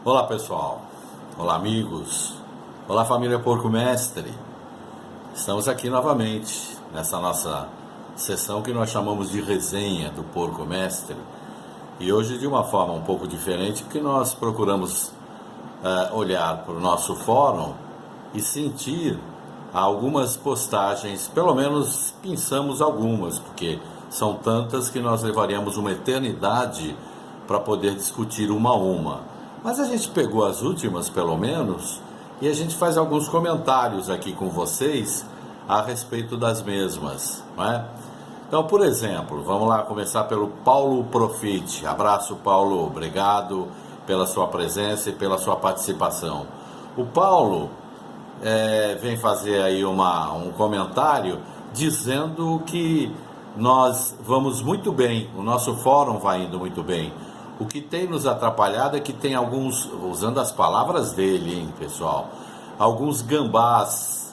Olá pessoal, olá amigos, olá família Porco Mestre. Estamos aqui novamente nessa nossa sessão que nós chamamos de resenha do Porco Mestre. E hoje de uma forma um pouco diferente, porque nós procuramos olhar para o nosso fórum e sentir algumas postagens, pelo menos pensamos algumas, porque são tantas que nós levaríamos uma eternidade para poder discutir uma a uma. Mas a gente pegou as últimas, pelo menos, e a gente faz alguns comentários aqui com vocês a respeito das mesmas, não é? Então, por exemplo, vamos lá começar pelo Paulo Profite. Abraço, Paulo, obrigado pela sua presença e pela sua participação. O Paulo vem fazer aí um comentário dizendo que nós vamos muito bem, o nosso fórum vai indo muito bem. O que tem nos atrapalhado é que tem alguns, usando as palavras dele, hein, pessoal, alguns gambás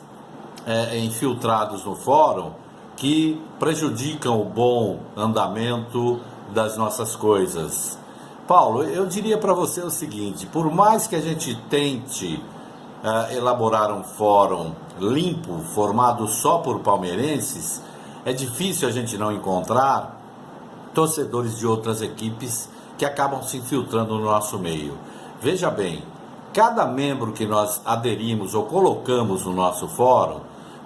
infiltrados no fórum que prejudicam o bom andamento das nossas coisas. Paulo, eu diria para você o seguinte: por mais que a gente tente elaborar um fórum limpo, formado só por palmeirenses, é difícil a gente não encontrar torcedores de outras equipes que acabam se infiltrando no nosso meio. Veja bem, cada membro que nós aderimos ou colocamos no nosso fórum,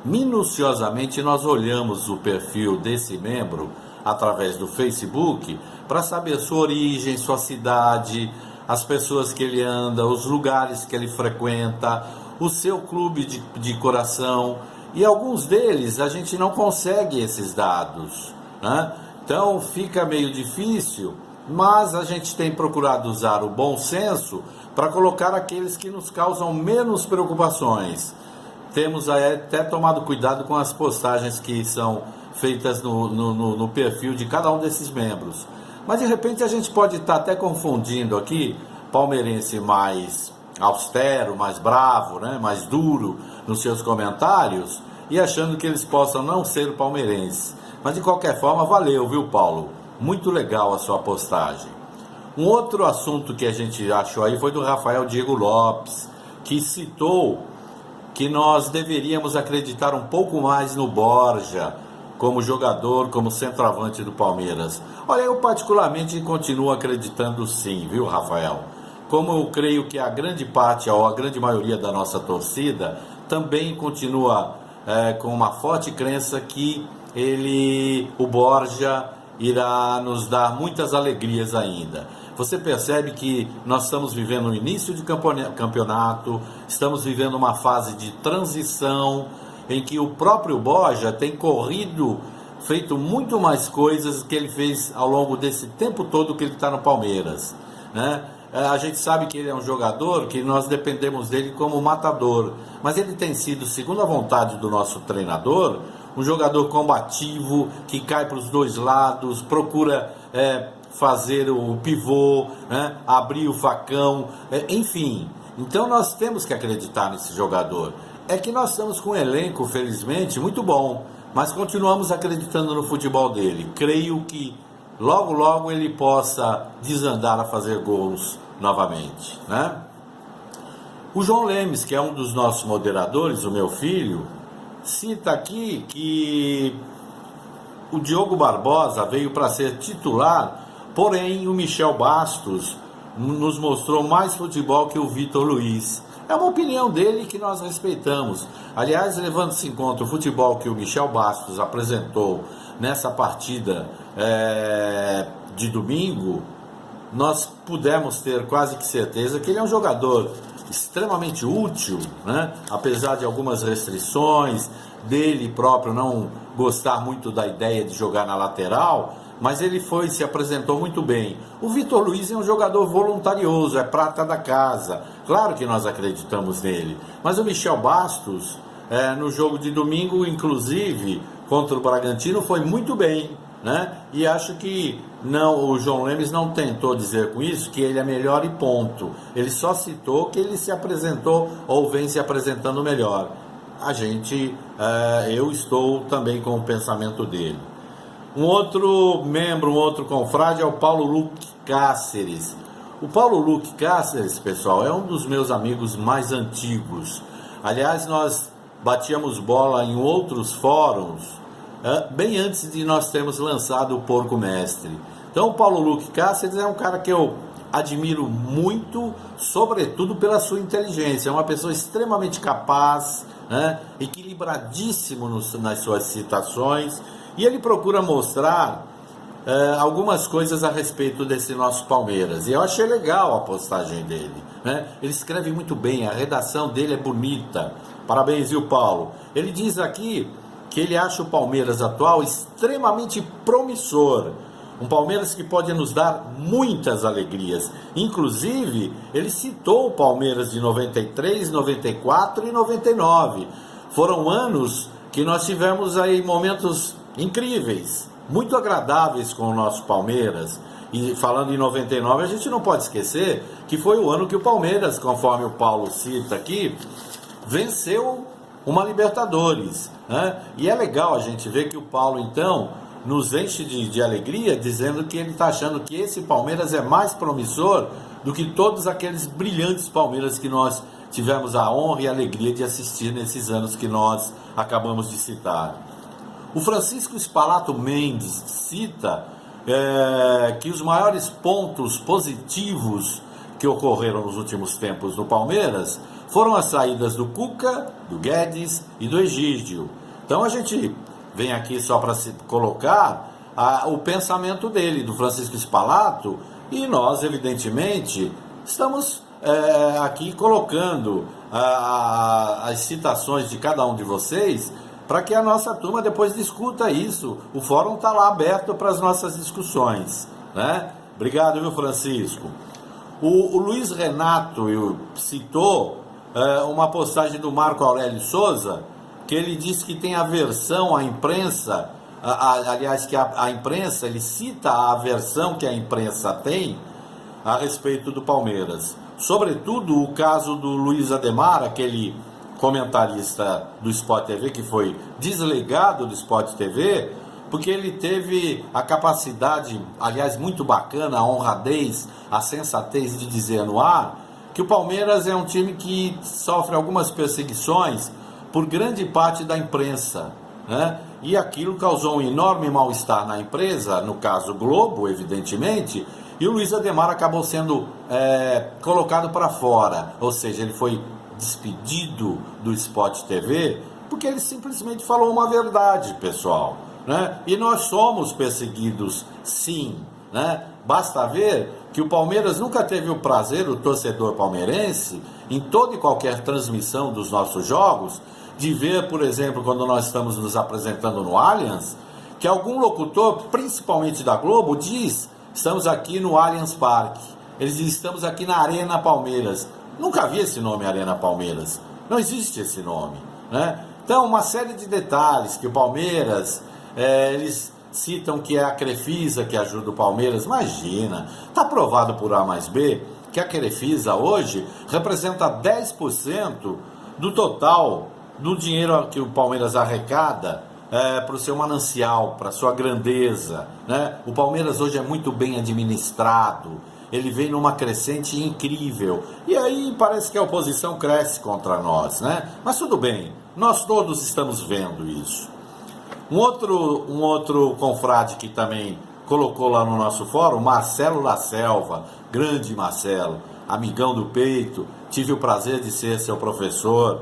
minuciosamente nós olhamos o perfil desse membro através do Facebook para saber sua origem, sua cidade, as pessoas que ele anda, os lugares que ele frequenta, o seu clube de coração, e alguns deles a gente não consegue esses dados, né? Então fica meio difícil, mas a gente tem procurado usar o bom senso para colocar aqueles que nos causam menos preocupações. Temos até tomado cuidado com as postagens que são feitas no perfil de cada um desses membros. Mas de repente a gente pode estar até confundindo aqui palmeirense mais austero, mais bravo, né, mais duro nos seus comentários e achando que eles possam não ser palmeirenses. Mas de qualquer forma, valeu, viu, Paulo? Muito legal a sua postagem. Um outro assunto que a gente achou aí foi do Rafael Diego Lopes, que citou que nós deveríamos acreditar um pouco mais no Borja como jogador, como centroavante do Palmeiras. Olha, eu particularmente continuo acreditando sim, viu, Rafael? Como eu creio que a grande parte, ou a grande maioria da nossa torcida, também continua com uma forte crença que o Borja, irá nos dar muitas alegrias ainda. Você percebe que nós estamos vivendo o início de campeonato, estamos vivendo uma fase de transição, em que o próprio Borja tem feito muito mais coisas que ele fez ao longo desse tempo todo que ele está no Palmeiras, né? A gente sabe que ele é um jogador que nós dependemos dele como matador, mas ele tem sido, segundo a vontade do nosso treinador, um jogador combativo, que cai para os dois lados, procura fazer o pivô, né, abrir o facão, enfim. Então nós temos que acreditar nesse jogador. É que nós estamos com um elenco, felizmente, muito bom, mas continuamos acreditando no futebol dele. Creio que logo, logo ele possa desandar a fazer gols novamente, né? O João Lemes, que é um dos nossos moderadores, o meu filho, cita aqui que o Diogo Barbosa veio para ser titular, porém o Michel Bastos nos mostrou mais futebol que o Vitor Luiz. É uma opinião dele que nós respeitamos. Aliás, levando-se em conta o futebol que o Michel Bastos apresentou nessa partida de domingo, nós pudemos ter quase que certeza que ele é um jogador extremamente útil, né? Apesar de algumas restrições, dele próprio não gostar muito da ideia de jogar na lateral, mas ele se apresentou muito bem. O Vitor Luiz é um jogador voluntarioso, é prata da casa, claro que nós acreditamos nele, mas o Michel Bastos, no jogo de domingo, inclusive, contra o Bragantino, foi muito bem, né? E acho que o João Lemes não tentou dizer com isso que ele é melhor e ponto. Ele só citou que ele se apresentou ou vem se apresentando melhor. Eu estou também com o pensamento dele. Um outro membro, um outro confrade é o Paulo Luque Cáceres. O Paulo Luque Cáceres, pessoal, é um dos meus amigos mais antigos. Aliás, nós batíamos bola em outros fóruns, bem antes de nós termos lançado o Porco Mestre. Então, o Paulo Luque Cáceres é um cara que eu admiro muito, sobretudo pela sua inteligência. É uma pessoa extremamente capaz, né? Equilibradíssimo nas suas citações, e ele procura mostrar algumas coisas a respeito desse nosso Palmeiras. E eu achei legal a postagem dele, né? Ele escreve muito bem, a redação dele é bonita. Parabéns, viu, Paulo? Ele diz aqui que ele acha o Palmeiras atual extremamente promissor. Um Palmeiras que pode nos dar muitas alegrias. Inclusive, ele citou o Palmeiras de 93, 94 e 99. Foram anos que nós tivemos aí momentos incríveis, muito agradáveis com o nosso Palmeiras. E falando em 99, a gente não pode esquecer que foi o ano que o Palmeiras, conforme o Paulo cita aqui, venceu uma Libertadores, né? E é legal a gente ver que o Paulo, então, nos enche de alegria, dizendo que ele está achando que esse Palmeiras é mais promissor do que todos aqueles brilhantes Palmeiras que nós tivemos a honra e a alegria de assistir nesses anos que nós acabamos de citar. O Francisco Spalato Mendes cita que os maiores pontos positivos que ocorreram nos últimos tempos no Palmeiras foram as saídas do Cuca, do Guedes e do Egídio. Então a gente vem aqui só para se colocar o pensamento dele, do Francisco Spalato, e nós, evidentemente, estamos aqui colocando as citações de cada um de vocês para que a nossa turma depois discuta isso. O fórum está lá aberto para as nossas discussões, né? Obrigado, viu, Francisco? O Luiz Renato citou uma postagem do Marco Aurélio Souza, que ele diz que tem aversão à imprensa, aliás, que a imprensa, ele cita a aversão que a imprensa tem a respeito do Palmeiras. Sobretudo o caso do Luiz Ademar, aquele comentarista do Sport TV que foi desligado do Sport TV, porque ele teve a capacidade, aliás, muito bacana, a honradez, a sensatez de dizer no ar que o Palmeiras é um time que sofre algumas perseguições por grande parte da imprensa, né? E aquilo causou um enorme mal-estar na empresa, no caso Globo, evidentemente, e o Luiz Ademar acabou sendo colocado para fora, ou seja, ele foi despedido do Sport TV, porque ele simplesmente falou uma verdade, pessoal, né? E nós somos perseguidos, sim, né? Basta ver que o Palmeiras nunca teve o prazer, o torcedor palmeirense, em toda e qualquer transmissão dos nossos jogos, de ver, por exemplo, quando nós estamos nos apresentando no Allianz, que algum locutor, principalmente da Globo, diz: estamos aqui no Allianz Parque, eles dizem: estamos aqui na Arena Palmeiras. Nunca vi esse nome, Arena Palmeiras. Não existe esse nome, né? Então, uma série de detalhes que o Palmeiras, eles citam que é a Crefisa que ajuda o Palmeiras. Imagina, está provado por A mais B que a Crefisa hoje representa 10% do total do dinheiro que o Palmeiras arrecada para o seu manancial, para a sua grandeza, né? O Palmeiras hoje é muito bem administrado, ele vem numa crescente incrível, e aí parece que a oposição cresce contra nós, né? Mas tudo bem, nós todos estamos vendo isso. Um outro confrade que também colocou lá no nosso fórum, Marcelo La Selva, grande Marcelo, amigão do peito, tive o prazer de ser seu professor.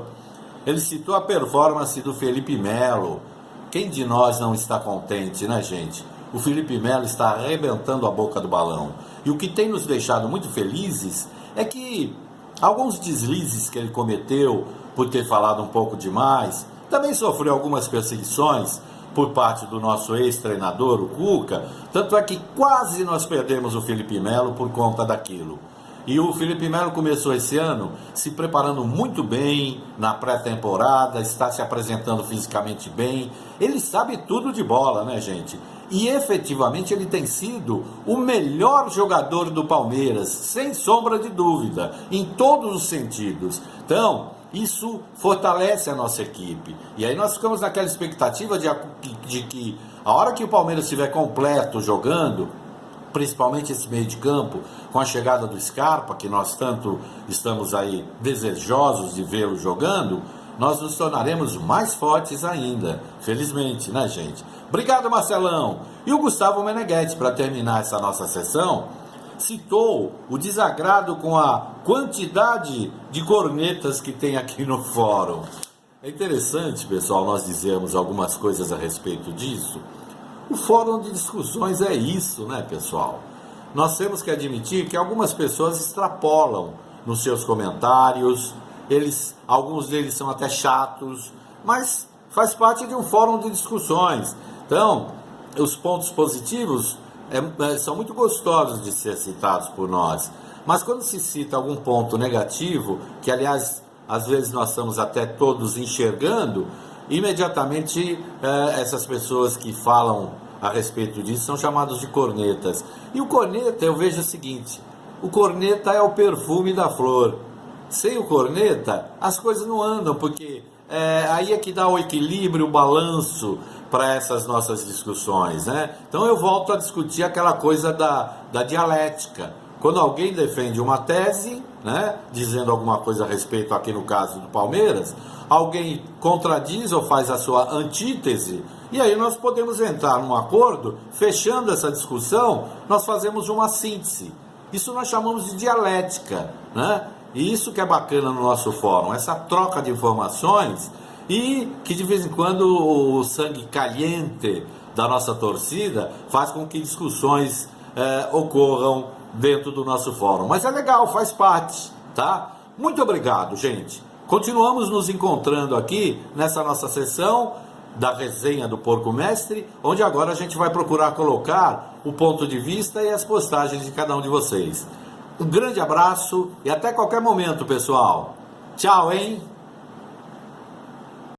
Ele citou a performance do Felipe Melo. Quem de nós não está contente, né, gente? O Felipe Melo está arrebentando a boca do balão. E o que tem nos deixado muito felizes é que alguns deslizes que ele cometeu por ter falado um pouco demais, também sofreu algumas perseguições por parte do nosso ex-treinador, o Cuca. Tanto é que quase nós perdemos o Felipe Melo por conta daquilo. E o Felipe Melo começou esse ano se preparando muito bem na pré-temporada, está se apresentando fisicamente bem. Ele sabe tudo de bola, né, gente? E efetivamente ele tem sido o melhor jogador do Palmeiras, sem sombra de dúvida, em todos os sentidos. Então, isso fortalece a nossa equipe. E aí nós ficamos naquela expectativa de que a hora que o Palmeiras estiver completo jogando, principalmente esse meio de campo, com a chegada do Scarpa, que nós tanto estamos aí desejosos de vê-lo jogando, nós nos tornaremos mais fortes ainda, felizmente, né, gente? Obrigado, Marcelão! E o Gustavo Meneghetti, para terminar essa nossa sessão, citou o desagrado com a quantidade de cornetas que tem aqui no fórum. É interessante, pessoal, nós dizermos algumas coisas a respeito disso. O fórum de discussões é isso, né, pessoal? Nós temos que admitir que algumas pessoas extrapolam nos seus comentários, alguns deles são até chatos, mas faz parte de um fórum de discussões. Então, os pontos positivos são muito gostosos de ser citados por nós, mas quando se cita algum ponto negativo, que aliás, às vezes nós estamos até todos enxergando, imediatamente essas pessoas que falam a respeito disso são chamados de cornetas. E o corneta, eu vejo o seguinte, o corneta é o perfume da flor. Sem o corneta, as coisas não andam, porque aí é que dá o equilíbrio, o balanço para essas nossas discussões, né? Então eu volto a discutir aquela coisa da dialética. Quando alguém defende uma tese, né, dizendo alguma coisa a respeito, aqui no caso do Palmeiras, alguém contradiz ou faz a sua antítese, e aí nós podemos entrar num acordo, fechando essa discussão, nós fazemos uma síntese. Isso nós chamamos de dialética, né? E isso que é bacana no nosso fórum, essa troca de informações e que de vez em quando o sangue caliente da nossa torcida faz com que discussões ocorram dentro do nosso fórum. Mas é legal, faz parte, tá? Muito obrigado, gente. Continuamos nos encontrando aqui nessa nossa sessão da resenha do Porco Mestre, onde agora a gente vai procurar colocar o ponto de vista e as postagens de cada um de vocês. Um grande abraço e até qualquer momento, pessoal. Tchau, hein?